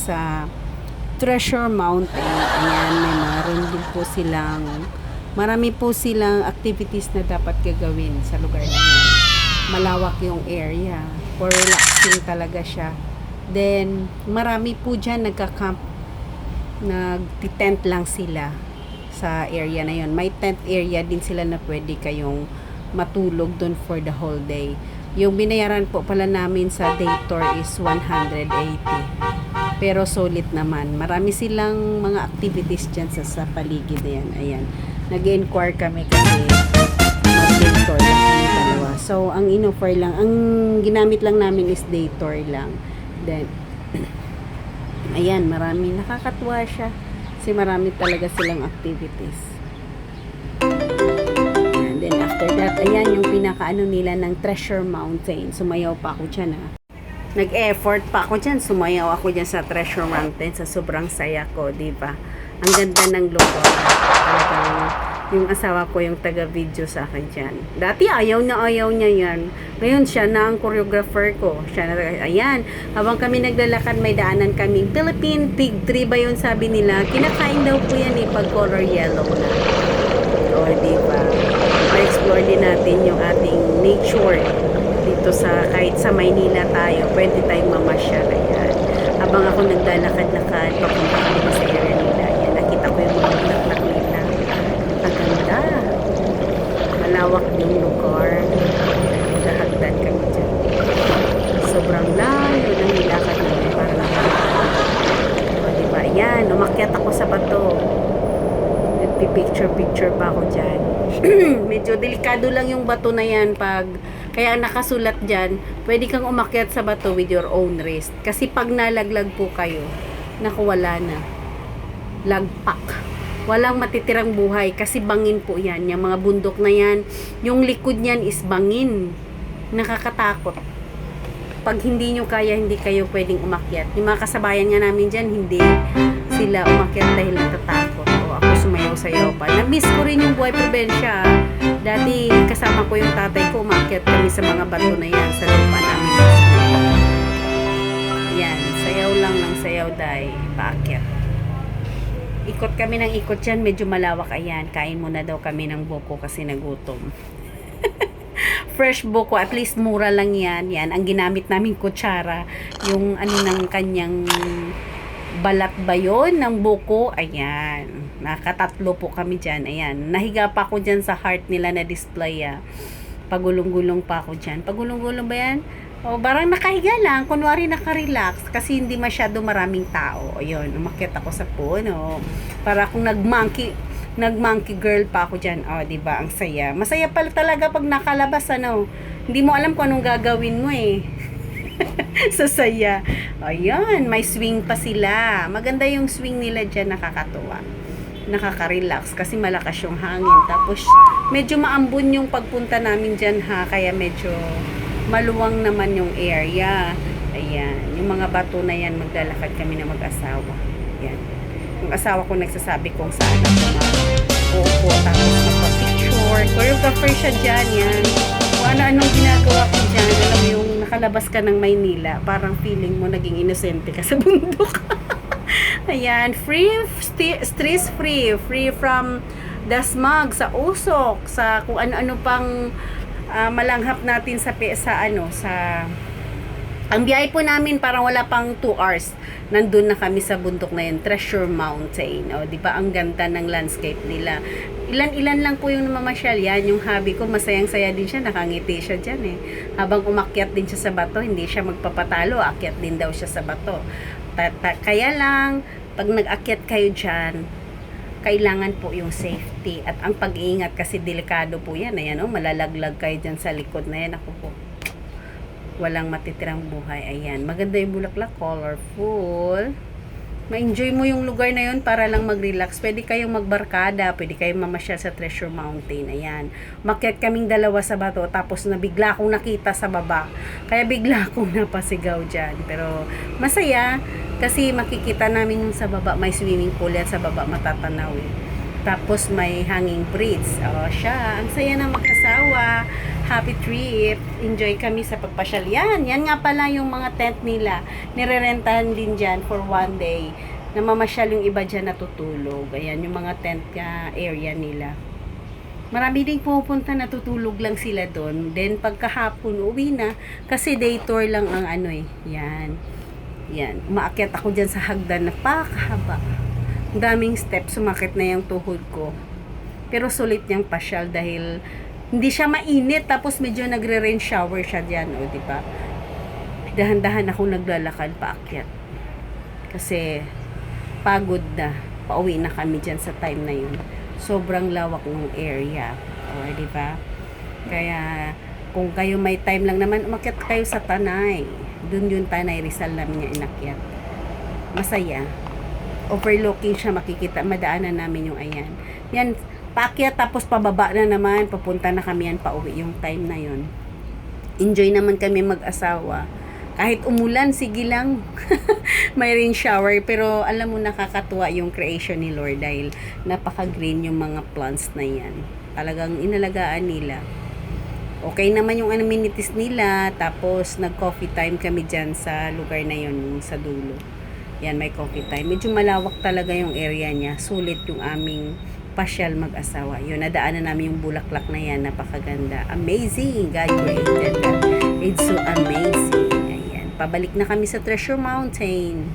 sa Treasure Mountain. Ayan, may meron din po silang, marami po silang activities na dapat gagawin sa lugar na yan. Malawak yung area. For relaxing talaga siya. Then, marami po dyan nagka-camp. Nag-tent lang sila sa area na yon. May tent area din sila na pwede kayong matulog doon for the whole day. Yung binayaran po pala namin sa day tour is 180. Pero solid naman. Marami silang mga activities dyan sa paligid na yan. Ayan. Nag-inquire kami kasi mag-day tour lang kami dalawa. So, ang in-offer lang, ang ginamit lang namin is day tour lang. Then, ayan, marami. Nakakatuwa siya. Kasi marami talaga silang activities. And then, after that, ayan yung pinakaano nila ng Treasure Mountain. Sumayaw pa ako dyan, ha. Nag-effort pa ako dyan. Sumayaw ako dyan sa Treasure Mountain. Sa sobrang saya ko, diba? Ang ganda ng lugar. Talagang yung asawa ko yung taga-video sa akin dyan. Dati ayaw niya yan. Ngayon siya na ang choreographer ko. Siya na, ayan. Habang kami naglalakad, may daanan kaming Philippine Pig Tree ba yun sabi nila. Kinakain daw po yan pag color yellow na. O, diba? Ma-explore din natin yung ating nature dito sa, kahit sa Maynila tayo, pwede tayong mamasyal. Ayan. Habang ako naglalakad-lakad, papunta kami sa area nila. Ayan, nakita ko yung mga bulaklak nila. Ang ganda. Malawak yung lugar. Nahagdan kami dyan. Sobrang layo ng nilakad namin. Parang o, diba? Ayan, umakyat ako sa bato. Nagpipicture-picture pa ako dyan. Medyo delikado lang yung bato na yan pag kaya nakasulat dyan, pwede kang umakyat sa bato with your own risk. Kasi pag nalaglag po kayo, naku, wala na. Lagpak. Walang matitirang buhay kasi bangin po yan. Yung mga bundok na yan, yung likod niyan is bangin. Nakakatakot. Pag hindi nyo kaya, hindi kayo pwedeng umakyat. Yung mga kasabayan nga namin dyan, hindi sila umakyat dahil natatakot. O ako sumayaw-sayaw pa. Na-miss ko rin yung buhay probinsya. Dati kasama ko yung tatay ko, umakyat kami sa mga bato na yan sa lupa namin. Yan, sayaw lang ng sayaw dahil paakyat. Ikot kami ng ikot yan, medyo malawak. Ayan, kain muna daw kami ng buko kasi nagutom. Fresh buko, at least mura lang yan. Yan, ang ginamit namin kutsara, yung ano ng kanyang balat ba yun ng buko. Ayan, nakatatlo po kami dyan. Ayan, nahiga pa ako dyan sa heart nila na display. Pagulong-gulong pa ako dyan. Pagulong-gulong ba yan? O, barang nakahiga lang, kunwari nakarelax kasi hindi masyado maraming tao. Ayun, umakyat ako sa puno para kung nag-monkey girl pa ako dyan. O, diba, ang saya. Masaya pala talaga pag nakalabas, ano. Hindi mo alam kung anong gagawin mo eh. Sa saya. Ayan, may swing pa sila. Maganda yung swing nila dyan, nakakatuwa. Nakaka-relax kasi malakas yung hangin. Tapos, medyo maambon yung pagpunta namin dyan, ha. Kaya medyo maluwang naman yung area. Ayan, yung mga bato na yan, maglalakad kami na mag-asawa. Ayan. Yung asawa ko nagsasabi kung saan ako uupo, tapos magpa-picture. Choreographer siya dyan, yan. Kung ano-anong ginagawa ko dyan, alam mo yung nakalabas ka ng Maynila, parang feeling mo naging inosente ka sa bundok. Ayan, stress free from the smog, sa usok, sa kung ano-ano pang malanghap natin sa ang biyahe po namin parang wala pang 2 hours. Nandun na kami sa bundok na yun, Treasure Mountain. O, di ba ang ganda ng landscape nila. Ilan-ilan lang po yung namamasyal. Yan, yung hobby ko, masayang-saya din siya. Nakangiti siya dyan eh. Habang umakyat din siya sa bato, hindi siya magpapatalo. Akyat din daw siya sa bato. Kaya lang, pag nag-akyat kayo dyan, kailangan po yung safety. At ang pag-iingat kasi delikado po yan. Ayan, oh, malalaglag kayo dyan sa likod na yan. Ako po. Walang matitirang buhay. Ayan. Maganda yung bulaklak. Colorful. Ma-enjoy mo yung lugar na yun para lang mag-relax. Pwede kayong magbarkada. Pwede kayong mamasyal sa Treasure Mountain. Ayan. Umakyat kaming dalawa sa bato. Tapos bigla akong nakita sa baba. Kaya bigla akong napasigaw dyan. Pero masaya. Kasi makikita namin yung sa baba. May swimming pool at sa baba matatanaw. Tapos may hanging bridge. O siya. Ang saya na mag-asawa. Happy trip. Enjoy kami sa pagpasyal. Yan nga pala yung mga tent nila. Nirerentahan din dyan for one day. Namamasyal yung iba dyan natutulog. Ayan, yung mga tent area nila. Marami ding pupunta, natutulog lang sila doon. Then, pagkahapon, uwi na. Kasi day tour lang ang ano eh. Yan. Yan. Umaakyat ako dyan sa hagdan na pakahaba. Ang daming steps, sumakit na yung tuhod ko. Pero sulit niyang pasyal dahil hindi siya mainit, tapos medyo nagre-rain shower siya dyan, o, diba? Dahan-dahan ako naglalakad paakyat. Kasi, pagod na. Pauwi na kami dyan sa time na yun. Sobrang lawak ng area. O, diba? Kaya, kung kayo may time lang naman, umakyat kayo sa Tanay. Dun yung Tanay Rizal namin niya inakyat. Masaya. Overlooking siya, makikita, madaanan namin yung ayan. Yan, paakyat tapos pababa na naman, papunta na kami yan pauwi yung time na yon. Enjoy naman kami mag-asawa. Kahit umulan, sige lang. May rain shower, pero alam mo nakakatuwa yung creation ni Lord dahil napaka-green yung mga plants na yan. Talagang inalagaan nila. Okay naman yung amenities nila, tapos nag-coffee time kami dyan sa lugar na yon, sa dulo. Yan, may coffee time. Medyo malawak talaga yung area niya. Sulit yung aming pasyal mag-asawa. Yun, nadaanan namin yung bulaklak na yan. Napakaganda. Amazing! God created that. It's so amazing. Ayan. Pabalik na kami sa Treasure Mountain.